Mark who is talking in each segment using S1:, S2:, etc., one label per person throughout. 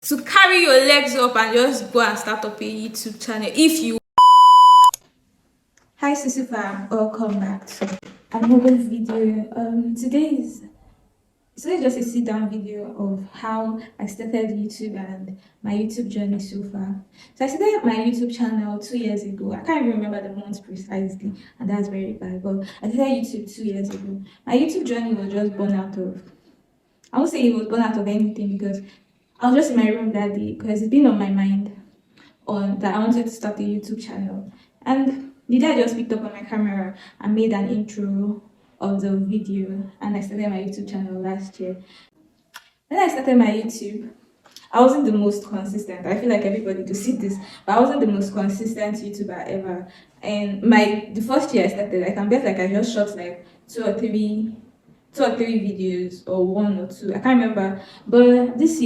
S1: to carry your legs up and just go and start up a YouTube channel if you. Hi Susu fam, welcome back to another video. Today's just a sit down video of how I started YouTube and my YouTube journey so far. So I started my YouTube channel 2 years ago. I can't even remember the month precisely, and that's very bad. But I started YouTube 2 years ago. My YouTube journey was just born out of, I won't say it was born out of anything, because I was just in my room that day because it's been on my mind on that I wanted to start a YouTube channel. And the day I just picked up on my camera and made an intro of the video, and I started my YouTube channel last year. When I started my YouTube, I wasn't the most consistent. I feel like everybody to see this, but I wasn't the most consistent YouTuber ever. And the first year I started, I can bet like I just shot like two or three videos, or one or two. I can't remember. But this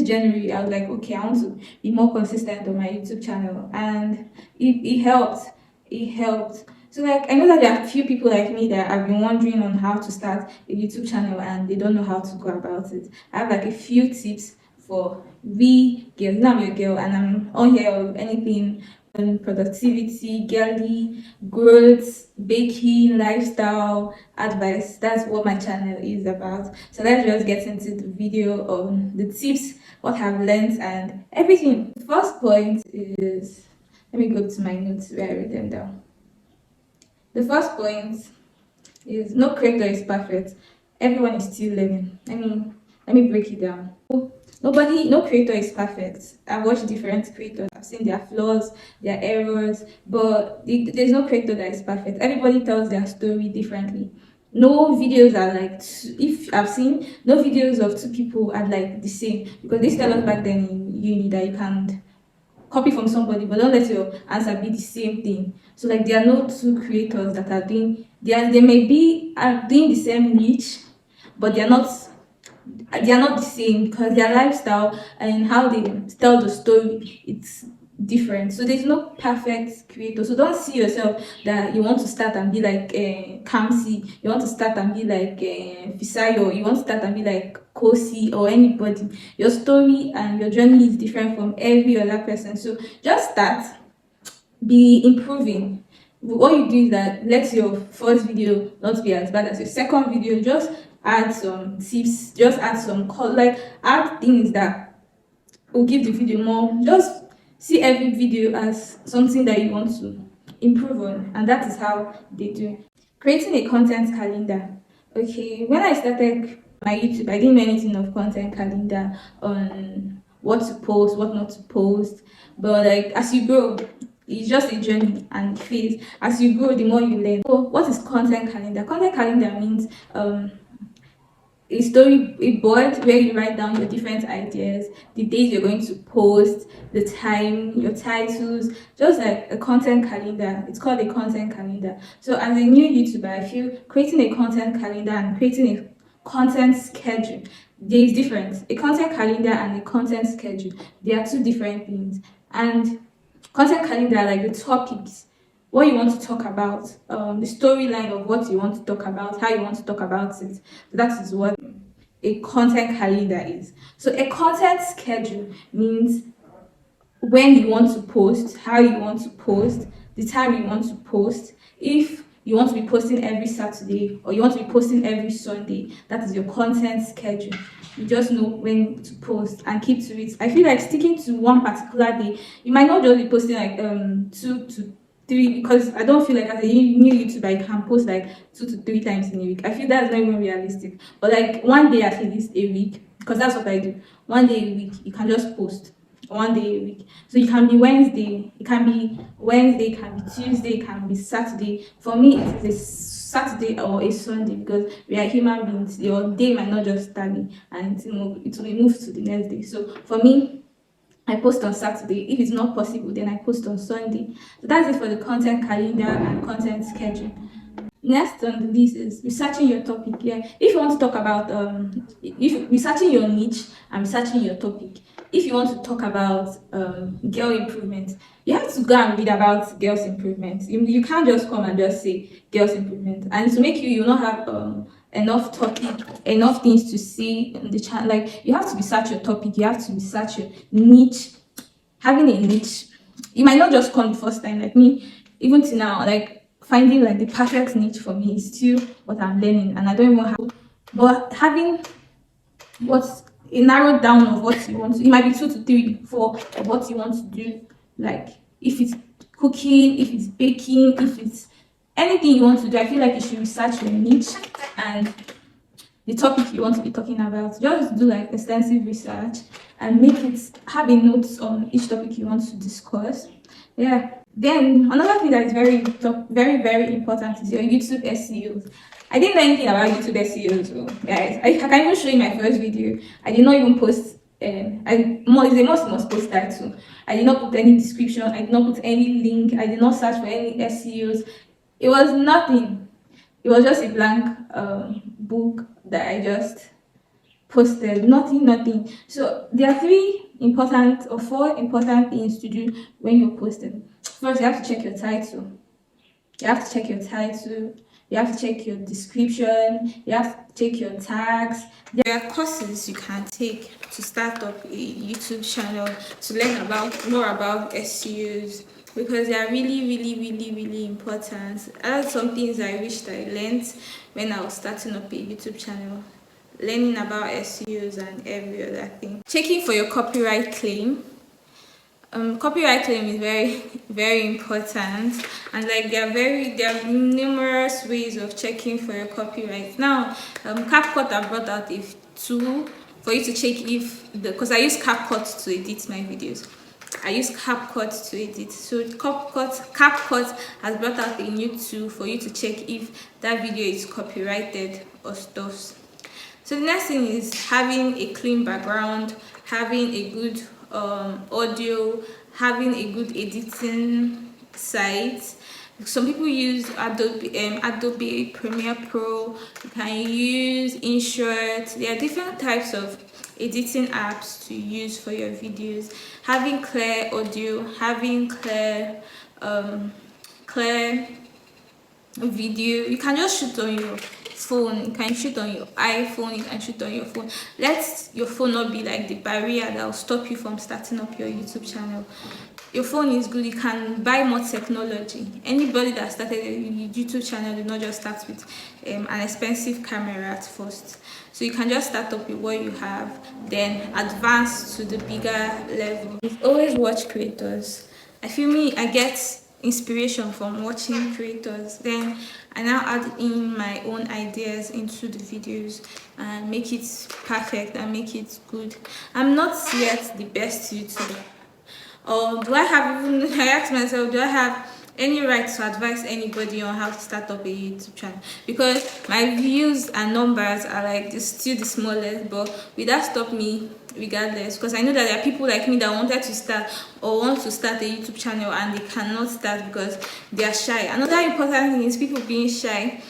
S1: January, I was like, okay, I want to be more consistent on my YouTube channel, and it helped. It helped. So like, I know that there are a few people like me that have been wondering on how to start a YouTube channel and they don't know how to go about it. I have like a few tips for we girls. Now I'm your girl, and I'm on here of anything on productivity, girly, growth, baking, lifestyle, advice. That's what my channel is about. So let's just get into the video on the tips, what I've learned, and everything. The first point is, let me go to my notes where I wrote them down. The first point is no creator is perfect. Everyone is still learning. Let me break it down. No creator is perfect. I've watched different creators. I've seen their flaws, their errors, but there's no creator that is perfect. Everybody tells their story differently. No videos are like, if I've seen no videos of two people are like the same, because they tell us back then in uni that you can't copy from somebody, but don't let your answer be the same thing. So like, there are no two creators that are doing, they may be are doing the same niche, but they are not the same, because their lifestyle and how they tell the story, it's different. So there's no perfect creator. So don't see yourself that you want to start and be like Kamsi, you want to start and be like Fisayo, you want to start and be like Kosi or anybody. Your story and your journey is different from every other person. So just start, be improving. What you do is that let your first video not be as bad as your second video. Just add some tips, just add some like add things that will give the video more. Just see every video as something that you want to improve on, and that is how they do. Creating a content calendar. Okay, when I started my YouTube, I didn't know anything of content calendar on what to post, what not to post. But like, as you grow, it's just a journey and phase. As you grow, the more you learn. So what is content calendar? Content calendar means a board where you write down your different ideas, the days you're going to post, the time, your titles, just like a content calendar. It's called a content calendar. So as a new YouTuber, I feel creating a content calendar and creating a content schedule, there is difference. A content calendar and a content schedule, they are two different things. And content calendar are like the topics, what you want to talk about, the storyline of what you want to talk about, how you want to talk about it. So that is what a content calendar is. So a content schedule means when you want to post, how you want to post, the time you want to post. If you want to be posting every Saturday or you want to be posting every Sunday, that is your content schedule. You just know when to post and keep to it. I feel like sticking to one particular day, you might not just be posting like 2 to 3, because I don't feel like as a new YouTuber I can post like 2 to 3 times in a week. I feel that's not even realistic. But like one day at least a week, because that's what I do. One day a week, you can just post. One day a week. So it can be Wednesday, it can be Tuesday, it can be Saturday. For me, it is a Saturday or a Sunday, because we are human beings. Your day might not just tally, and it will be moved to the next day. So for me, I post on Saturday. If it's not possible, then I post on Sunday. So that's it for the content calendar and content schedule. Next on the list is researching your topic. Yeah, if you want to talk about if researching your niche and researching your topic. If you want to talk about girl improvement, you have to go and read about girls improvement. You can't just come and just say girls improvement, and to make you will not have enough topic, enough things to see in the channel. Like, you have to research your topic, you have to research your niche. Having a niche, it might not just come the first time. Like me, even till now, like finding like the perfect niche for me is still what I'm learning, and I don't even have. But having what's a narrowed down of what you want to, it might be 2 to 3 4 of what you want to do. Like if it's cooking, if it's baking, if it's anything you want to do, I feel like you should research your niche and the topic you want to be talking about. Just do like extensive research and make it, have a notes on each topic you want to discuss. Yeah. Then another thing that is very important is your YouTube SEO. I didn't know anything about YouTube SEO, so guys, I can even show you my first video. I did not even post. It's a must post title. I did not put any description. I did not put any link. I did not search for any SEOs. It was nothing. It was just a blank book that I just posted. Nothing. So there are 4 important things to do when you're posting. First, you have to check your title. You have to check your title. You have to check your description. You have to check your tags. There are courses you can take to start up a YouTube channel to learn more about SEOs, because they are really important. That's some things I wished I learned when I was starting up a YouTube channel. Learning about SEOs and every other thing. Checking for your copyright claim. Copyright claim is very important, and like there are numerous ways of checking for your copyright. Now CapCut have brought out a tool for you to check if because I use CapCut to edit my videos. I use CapCut to edit. So CapCut has brought out a new tool for you to check if that video is copyrighted or stuff. So the next thing is having a clean background, having a good audio, having a good editing site. Some people use Adobe Premiere Pro. You can use InShot. There are different types of editing apps to use for your videos. Having clear audio, having clear video. You can just shoot on your phone, you can shoot on your iPhone, you can shoot on your phone. Let your phone not be like the barrier that will stop you from starting up your YouTube channel. Your phone is good, you can buy more technology. Anybody that started a YouTube channel did not just start with an expensive camera at first. So you can just start up with what you have, then advance to the bigger level. Always watch creators. I get inspiration from watching creators, then I now add in my own ideas into the videos and make it perfect and make it good. I'm not yet the best YouTuber, or I ask myself, do I have any right to advise anybody on how to start up a YouTube channel? Because my views and numbers are like still the smallest, but will that stop me regardless? Because I know that there are people like me that wanted to start or want to start a YouTube channel and they cannot start because they are shy. Another important thing is people being shy.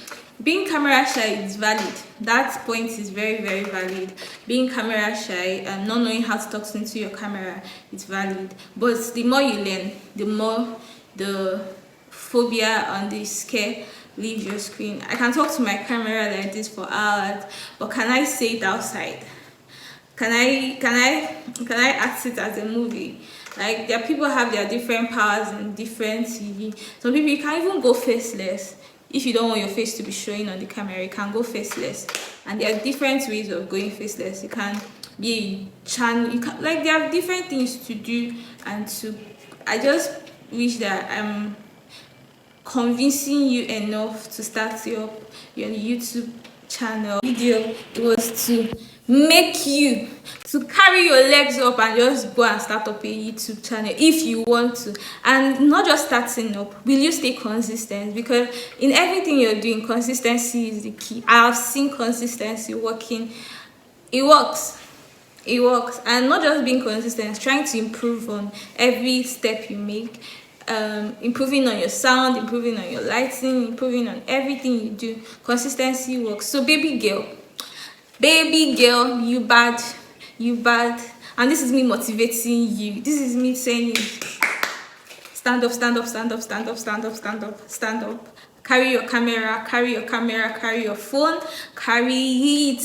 S1: Being camera shy is valid. That point is very valid. Being camera shy and not knowing how to talk into your camera is valid. But the more you learn, the more the phobia and the scare leave your screen. I can talk to my camera like this for hours, but can I say it outside? Can I act it as a movie? Like, there are people have their different powers and different TV. Some people, you can even go faceless. If you don't want your face to be showing on the camera, you can go faceless. And there are different ways of going faceless. You can be a channel, there are different things to do and to. I just wish that I'm convincing you enough to start your YouTube channel. Video was to make you to carry your legs up and just go and start up a YouTube channel if you want to. And not just starting up, will you stay consistent? Because in everything you're doing, consistency is the key. I have seen consistency working. It works, and not just being consistent, trying to improve on every step you make, improving on your sound, improving on your lighting, improving on everything you do. Consistency works. So baby girl, you bad, and this is me motivating you. This is me saying stand up. Carry your camera, carry your camera, carry your phone, carry it.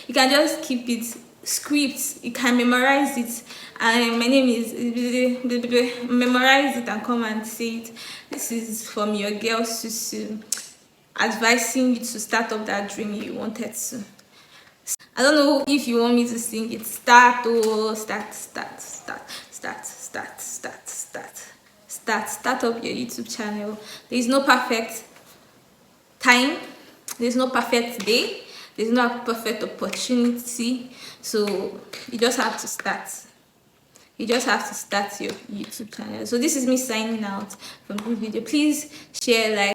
S1: You can just keep it script, you can memorize it. And my name is memorize it and come and say it. This is from your girl Susu, advising you to start up that dream you wanted to. I don't know if you want me to sing it. Start up your YouTube channel. There is no perfect time, there's no perfect day, there's no perfect opportunity. So you just have to start. You just have to start your YouTube channel. So this is me signing out from this video. Please share, like,